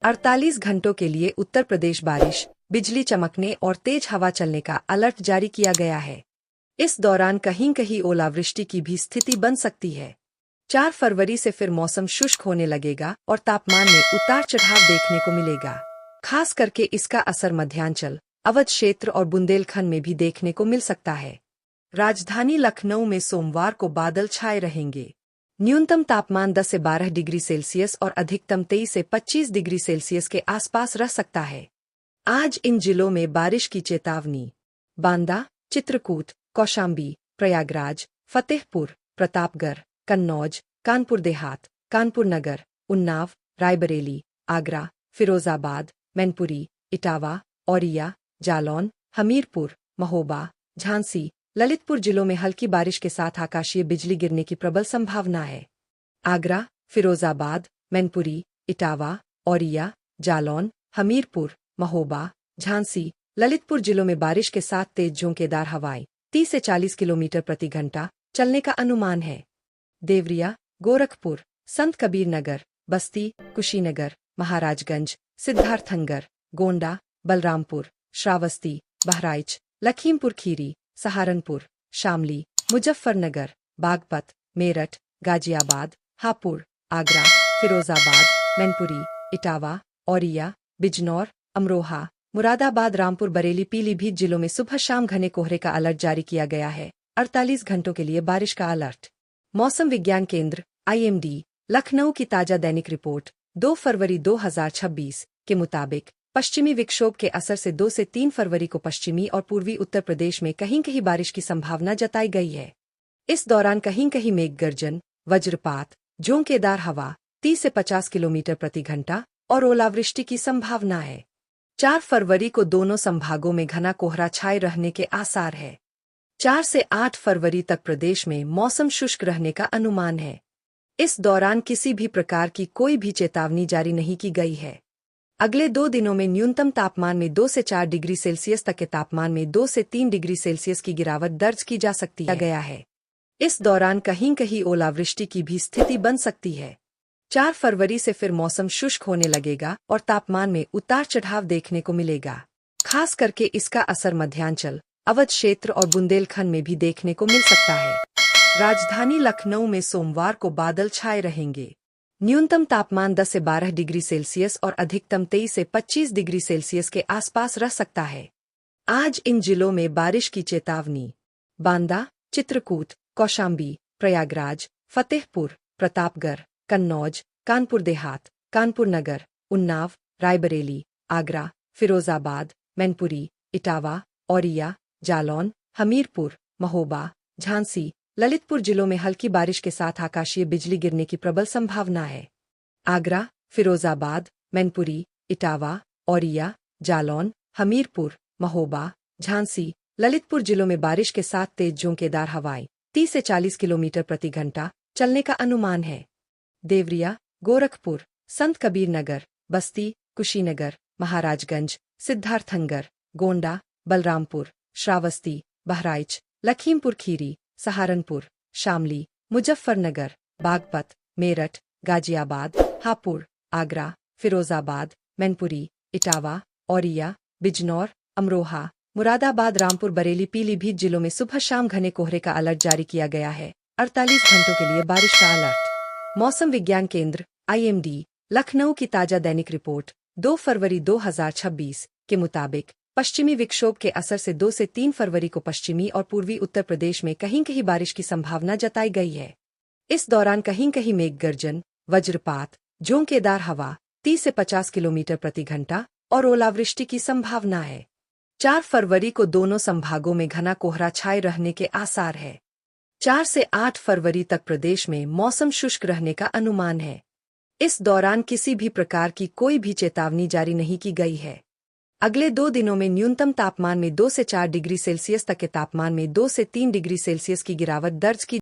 48 घंटों के लिए उत्तर प्रदेश बारिश, बिजली चमकने और तेज हवा चलने का अलर्ट जारी किया गया है। इस दौरान कहीं कहीं ओलावृष्टि की भी स्थिति बन सकती है। 4 फरवरी से फिर मौसम शुष्क होने लगेगा और तापमान में उतार चढ़ाव देखने को मिलेगा। खास करके इसका असर मध्यांचल, अवध क्षेत्र और बुंदेलखंड में भी देखने को मिल सकता है। राजधानी लखनऊ में सोमवार को बादल छाए रहेंगे। न्यूनतम तापमान 10 से 12 डिग्री सेल्सियस और अधिकतम 23 से 25 डिग्री सेल्सियस के आसपास रह सकता है। आज इन जिलों में बारिश की चेतावनी। बांदा, चित्रकूट, कौशाम्बी, प्रयागराज, फतेहपुर, प्रतापगढ़, कन्नौज, कानपुर देहात, कानपुर नगर, उन्नाव, रायबरेली, आगरा, फिरोजाबाद, मैनपुरी, इटावा, औरिया, जालौन, हमीरपुर, महोबा, झांसी, ललितपुर जिलों में हल्की बारिश के साथ आकाशीय बिजली गिरने की प्रबल संभावना है। आगरा, फिरोजाबाद, मैनपुरी, इटावा, औरिया, जालौन, हमीरपुर, महोबा, झांसी, ललितपुर जिलों में बारिश के साथ तेज झोंकेदार हवाएं 30 से 40 किलोमीटर प्रति घंटा चलने का अनुमान है। देवरिया, गोरखपुर, संत कबीर नगर, बस्ती, कुशीनगर, महाराजगंज, सिद्धार्थनगर, गोंडा, बलरामपुर, श्रावस्ती, बहराइच, लखीमपुर खीरी, सहारनपुर, शामली, मुजफ्फरनगर, बागपत, मेरठ, गाजियाबाद, हापुड़, आगरा, फिरोजाबाद, मैनपुरी, इटावा, औरिया, बिजनौर, अमरोहा, मुरादाबाद, रामपुर, बरेली, पीलीभीत जिलों में सुबह शाम घने कोहरे का अलर्ट जारी किया गया है। 48 घंटों के लिए बारिश का अलर्ट। मौसम विज्ञान केंद्र (IMD) लखनऊ की ताजा दैनिक रिपोर्ट 2 फरवरी 2026 के मुताबिक पश्चिमी विक्षोभ के असर से 2 से 3 फरवरी को पश्चिमी और पूर्वी उत्तर प्रदेश में कहीं कहीं बारिश की संभावना जताई गई है। इस दौरान कहीं कहीं मेघ गर्जन, वज्रपात, झोंकेदार हवा 30 से 50 किलोमीटर प्रति घंटा और ओलावृष्टि की संभावना है। 4 फरवरी को दोनों संभागों में घना कोहरा छाए रहने के आसार है। 4 से 8 फरवरी तक प्रदेश में मौसम शुष्क रहने का अनुमान है। इस दौरान किसी भी प्रकार की कोई भी चेतावनी जारी नहीं की गई है। अगले 2 दिनों में न्यूनतम तापमान में 2 से 4 डिग्री सेल्सियस तक के तापमान में 2 से 3 डिग्री सेल्सियस की गिरावट दर्ज की जा सकती है। इस दौरान कहीं कहीं ओलावृष्टि की भी स्थिति बन सकती है। 4 फरवरी से फिर मौसम शुष्क होने लगेगा और तापमान में उतार चढ़ाव देखने को मिलेगा। खास करके इसका असर मध्यांचल, अवध क्षेत्र और बुंदेलखंड में भी देखने को मिल सकता है। राजधानी लखनऊ में सोमवार को बादल छाए रहेंगे। न्यूनतम तापमान 10 से 12 डिग्री सेल्सियस और अधिकतम 23 से 25 डिग्री सेल्सियस के आसपास रह सकता है। आज इन जिलों में बारिश की चेतावनी। बांदा, चित्रकूट, कौशाम्बी, प्रयागराज, फतेहपुर, प्रतापगढ़, कन्नौज, कानपुर देहात, कानपुर नगर, उन्नाव, रायबरेली, आगरा, फिरोजाबाद, मैनपुरी, इटावा, औरिया, जालौन, हमीरपुर, महोबा, झांसी, ललितपुर जिलों में हल्की बारिश के साथ आकाशीय बिजली गिरने की प्रबल संभावना है। आगरा, फिरोजाबाद, मैनपुरी, इटावा, औरिया, जालौन, हमीरपुर, महोबा, झांसी, ललितपुर जिलों में बारिश के साथ तेज झोंकेदार हवाएं 30 से 40 किलोमीटर प्रति घंटा चलने का अनुमान है। देवरिया, गोरखपुर, संत कबीर नगर, बस्ती, कुशीनगर, महाराजगंज, सिद्धार्थनगर, गोंडा, बलरामपुर, श्रावस्ती, बहराइच, लखीमपुर खीरी, सहारनपुर, शामली, मुजफ्फरनगर, बागपत, मेरठ, गाजियाबाद, हापुड़, आगरा, फिरोजाबाद, मैनपुरी, इटावा, औरिया, बिजनौर, अमरोहा, मुरादाबाद, रामपुर, बरेली, पीलीभीत जिलों में सुबह शाम घने कोहरे का अलर्ट जारी किया गया है। 48 घंटों के लिए बारिश का अलर्ट। मौसम विज्ञान केंद्र (IMD) लखनऊ की ताजा दैनिक रिपोर्ट 2 फरवरी 2026 के मुताबिक पश्चिमी विक्षोभ के असर से 2 से 3 फरवरी को पश्चिमी और पूर्वी उत्तर प्रदेश में कहीं कहीं बारिश की संभावना जताई गई है। इस दौरान कहीं कहीं मेघ गर्जन, वज्रपात, झोंकेदार हवा 30 से 50 किलोमीटर प्रति घंटा और ओलावृष्टि की संभावना है। 4 फरवरी को दोनों संभागों में घना कोहरा छाए रहने के आसार है। 4 से 8 फरवरी तक प्रदेश में मौसम शुष्क रहने का अनुमान है। इस दौरान किसी भी प्रकार की कोई भी चेतावनी जारी नहीं की गई है। अगले 2 दिनों में न्यूनतम तापमान में 2 से 4 डिग्री सेल्सियस तक के तापमान में 2 से 3 डिग्री सेल्सियस की गिरावट दर्ज की